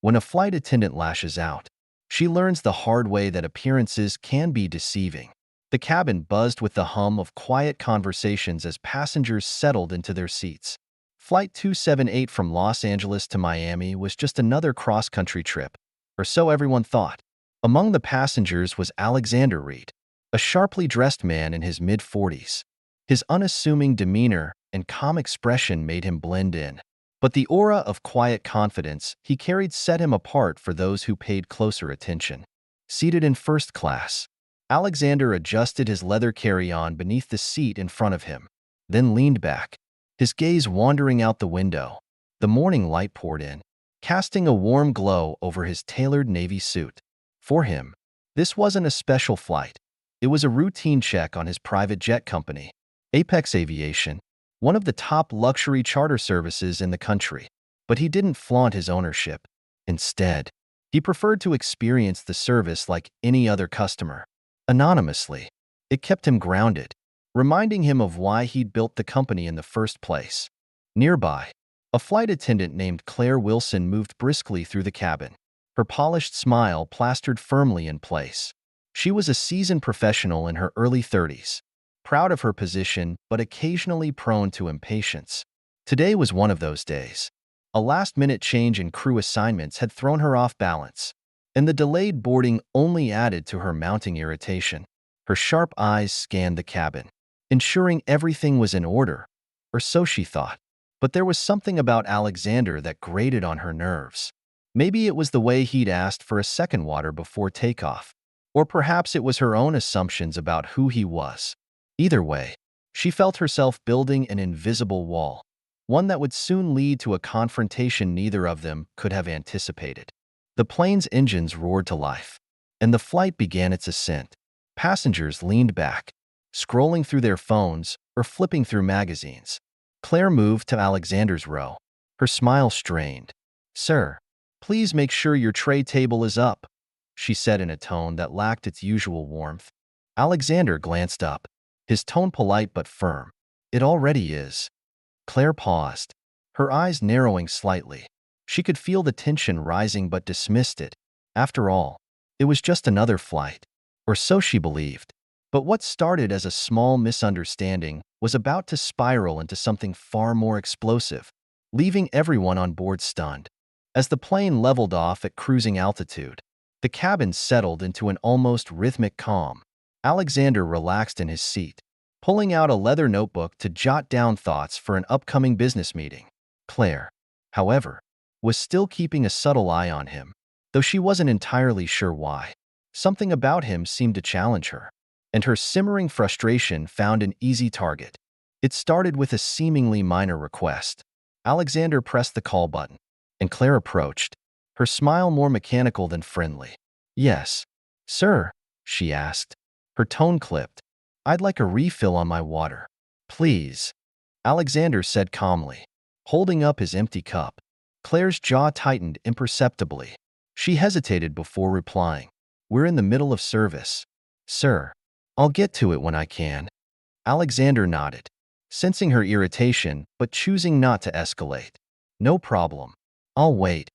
When a flight attendant lashes out, she learns the hard way that appearances can be deceiving. The cabin buzzed with the hum of quiet conversations as passengers settled into their seats. Flight 278 from Los Angeles to Miami was just another cross-country trip, or so everyone thought. Among the passengers was Alexander Reed, a sharply dressed man in his mid-40s. His unassuming demeanor and calm expression made him blend in. But the aura of quiet confidence he carried set him apart for those who paid closer attention. Seated in first class, Alexander adjusted his leather carry-on beneath the seat in front of him, then leaned back, his gaze wandering out the window. The morning light poured in, casting a warm glow over his tailored navy suit. For him, this wasn't a special flight. It was a routine check on his private jet company, Apex Aviation, one of the top luxury charter services in the country. But he didn't flaunt his ownership. Instead, he preferred to experience the service like any other customer, anonymously. It kept him grounded, reminding him of why he'd built the company in the first place. Nearby, a flight attendant named Claire Wilson moved briskly through the cabin, her polished smile plastered firmly in place. She was a seasoned professional in her early 30s, proud of her position but occasionally prone to impatience. Today was one of those days. A last-minute change in crew assignments had thrown her off balance, and the delayed boarding only added to her mounting irritation. Her sharp eyes scanned the cabin, ensuring everything was in order, or so she thought. But there was something about Alexander that grated on her nerves. Maybe it was the way he'd asked for a second water before takeoff, or perhaps it was her own assumptions about who he was. Either way, she felt herself building an invisible wall, one that would soon lead to a confrontation neither of them could have anticipated. The plane's engines roared to life, and the flight began its ascent. Passengers leaned back, scrolling through their phones or flipping through magazines. Claire moved to Alexander's row, her smile strained. "Sir, please make sure your tray table is up," she said in a tone that lacked its usual warmth. Alexander glanced up, his tone polite but firm. "It already is." Claire paused, her eyes narrowing slightly. She could feel the tension rising but dismissed it. After all, it was just another flight, or so she believed. But what started as a small misunderstanding was about to spiral into something far more explosive, leaving everyone on board stunned. As the plane leveled off at cruising altitude, the cabin settled into an almost rhythmic calm. Alexander relaxed in his seat, pulling out a leather notebook to jot down thoughts for an upcoming business meeting. Claire, however, was still keeping a subtle eye on him, though she wasn't entirely sure why. Something about him seemed to challenge her, and her simmering frustration found an easy target. It started with a seemingly minor request. Alexander pressed the call button, and Claire approached, her smile more mechanical than friendly. "Yes, sir," she asked, her tone clipped. "I'd like a refill on my water." "Please," Alexander said calmly, holding up his empty cup. Claire's jaw tightened imperceptibly. She hesitated before replying. "We're in the middle of service." "Sir, I'll get to it when I can." Alexander nodded, sensing her irritation but choosing not to escalate. "No problem. I'll wait."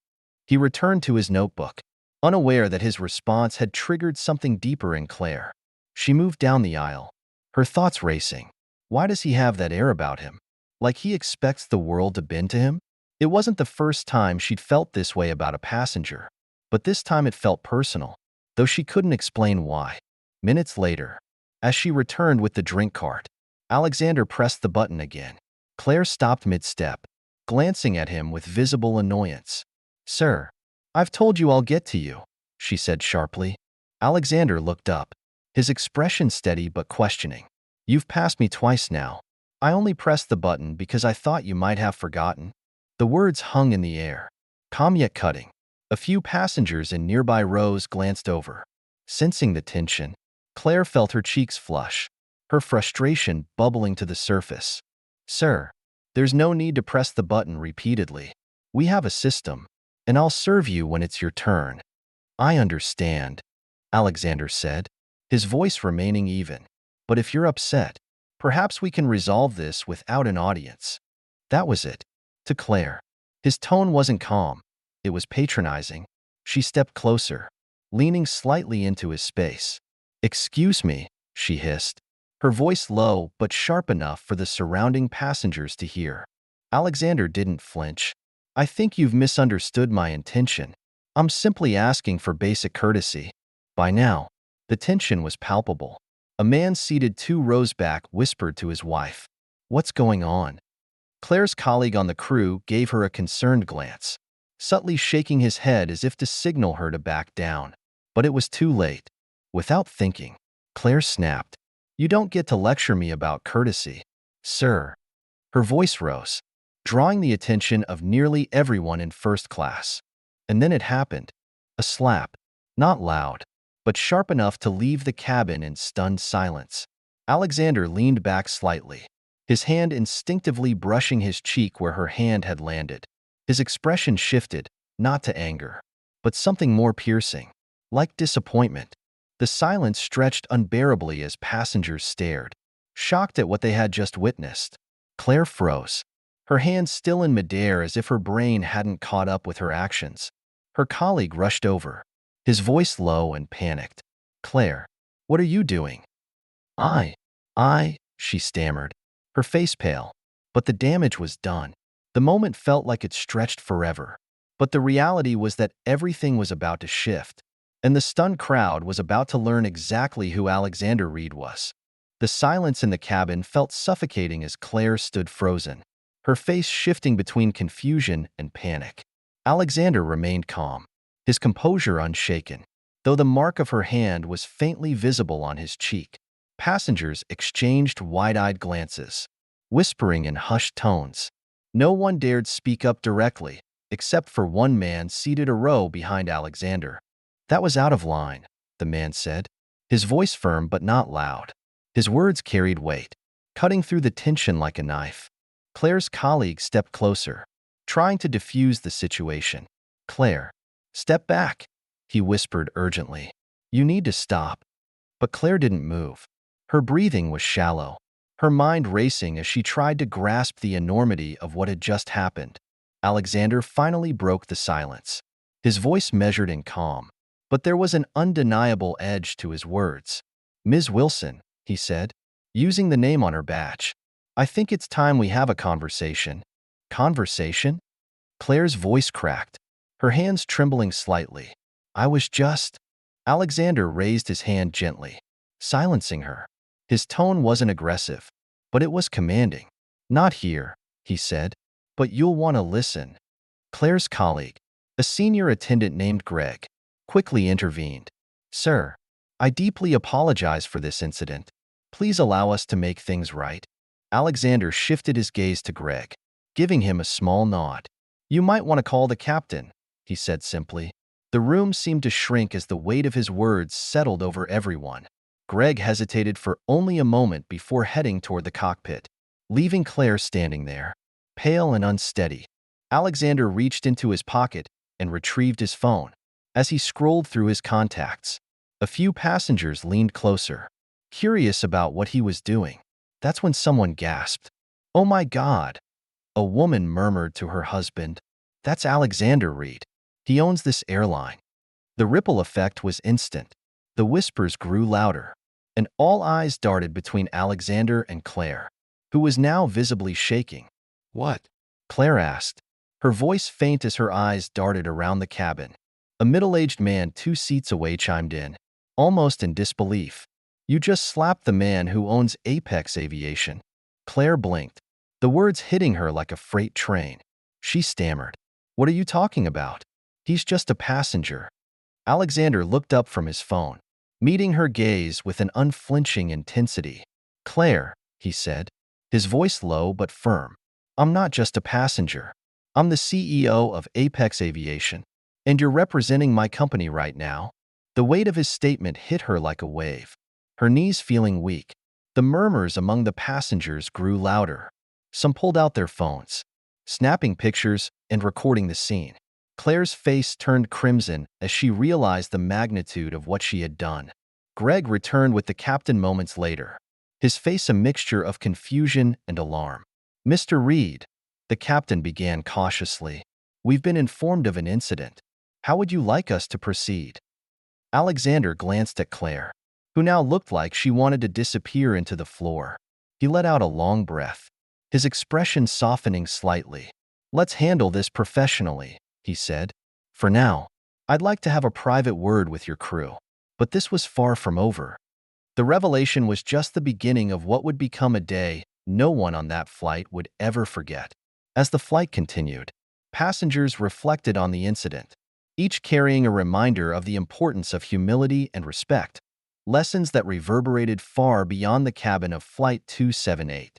He returned to his notebook, unaware that his response had triggered something deeper in Claire. She moved down the aisle, her thoughts racing. Why does he have that air about him? Like he expects the world to bend to him? It wasn't the first time she'd felt this way about a passenger, but this time it felt personal, though she couldn't explain why. Minutes later, as she returned with the drink cart, Alexander pressed the button again. Claire stopped mid-step, glancing at him with visible annoyance. "Sir, I've told you I'll get to you," she said sharply. Alexander looked up, his expression steady but questioning. "You've passed me twice now. I only pressed the button because I thought you might have forgotten." The words hung in the air, calm yet cutting. A few passengers in nearby rows glanced over. Sensing the tension, Claire felt her cheeks flush, her frustration bubbling to the surface. "Sir, there's no need to press the button repeatedly. We have a system, and I'll serve you when it's your turn." "I understand," Alexander said, his voice remaining even. "But if you're upset, perhaps we can resolve this without an audience." That was it. To Claire, his tone wasn't calm. It was patronizing. She stepped closer, leaning slightly into his space. "Excuse me," she hissed, her voice low but sharp enough for the surrounding passengers to hear. Alexander didn't flinch. "I think you've misunderstood my intention. I'm simply asking for basic courtesy." By now, the tension was palpable. A man seated 2 rows back whispered to his wife, "What's going on?" Claire's colleague on the crew gave her a concerned glance, subtly shaking his head as if to signal her to back down. But it was too late. Without thinking, Claire snapped, "You don't get to lecture me about courtesy, sir." Her voice rose, drawing the attention of nearly everyone in first class. And then it happened. A slap, not loud, but sharp enough to leave the cabin in stunned silence. Alexander leaned back slightly, his hand instinctively brushing his cheek where her hand had landed. His expression shifted, not to anger, but something more piercing, like disappointment. The silence stretched unbearably as passengers stared, shocked at what they had just witnessed. Claire froze, her hand still in midair as if her brain hadn't caught up with her actions. Her colleague rushed over, his voice low and panicked. "Claire, what are you doing?" I, she stammered, her face pale. But the damage was done. The moment felt like it stretched forever. But the reality was that everything was about to shift, and the stunned crowd was about to learn exactly who Alexander Reed was. The silence in the cabin felt suffocating as Claire stood frozen, her face shifting between confusion and panic. Alexander remained calm, his composure unshaken, though the mark of her hand was faintly visible on his cheek. Passengers exchanged wide-eyed glances, whispering in hushed tones. No one dared speak up directly, except for one man seated a row behind Alexander. "That was out of line," the man said, his voice firm but not loud. His words carried weight, cutting through the tension like a knife. Claire's colleague stepped closer, trying to diffuse the situation. "Claire, step back," he whispered urgently. "You need to stop." But Claire didn't move. Her breathing was shallow, her mind racing as she tried to grasp the enormity of what had just happened. Alexander finally broke the silence, his voice measured and calm, but there was an undeniable edge to his words. "Ms. Wilson," he said, using the name on her badge, "I think it's time we have a conversation." "Conversation?" Claire's voice cracked, her hands trembling slightly. "I was just—" Alexander raised his hand gently, silencing her. His tone wasn't aggressive, but it was commanding. "Not here," he said, "but you'll want to listen." Claire's colleague, a senior attendant named Greg, quickly intervened. "Sir, I deeply apologize for this incident. Please allow us to make things right." Alexander shifted his gaze to Greg, giving him a small nod. "You might want to call the captain," he said simply. The room seemed to shrink as the weight of his words settled over everyone. Greg hesitated for only a moment before heading toward the cockpit, leaving Claire standing there, pale and unsteady. Alexander reached into his pocket and retrieved his phone. As he scrolled through his contacts, a few passengers leaned closer, curious about what he was doing. That's when someone gasped. "Oh my God!" A woman murmured to her husband, "That's Alexander Reed. He owns this airline." The ripple effect was instant. The whispers grew louder, and all eyes darted between Alexander and Claire, who was now visibly shaking. "What?" Claire asked, her voice faint as her eyes darted around the cabin. A middle-aged man 2 seats away chimed in, almost in disbelief. "You just slapped the man who owns Apex Aviation." Claire blinked, the words hitting her like a freight train. She stammered, "What are you talking about? He's just a passenger." Alexander looked up from his phone, meeting her gaze with an unflinching intensity. "Claire," he said, his voice low but firm, "I'm not just a passenger. I'm the CEO of Apex Aviation, and you're representing my company right now." The weight of his statement hit her like a wave, her knees feeling weak. The murmurs among the passengers grew louder. Some pulled out their phones, snapping pictures and recording the scene. Claire's face turned crimson as she realized the magnitude of what she had done. Greg returned with the captain moments later, his face a mixture of confusion and alarm. "Mr. Reed," the captain began cautiously, We've been informed of an incident. How would you like us to proceed?" Alexander glanced at Claire, who now looked like she wanted to disappear into the floor. He let out a long breath, his expression softening slightly. "Let's handle this professionally," he said. "For now, I'd like to have a private word with your crew." But this was far from over. The revelation was just the beginning of what would become a day no one on that flight would ever forget. As the flight continued, passengers reflected on the incident, each carrying a reminder of the importance of humility and respect, lessons that reverberated far beyond the cabin of Flight 278.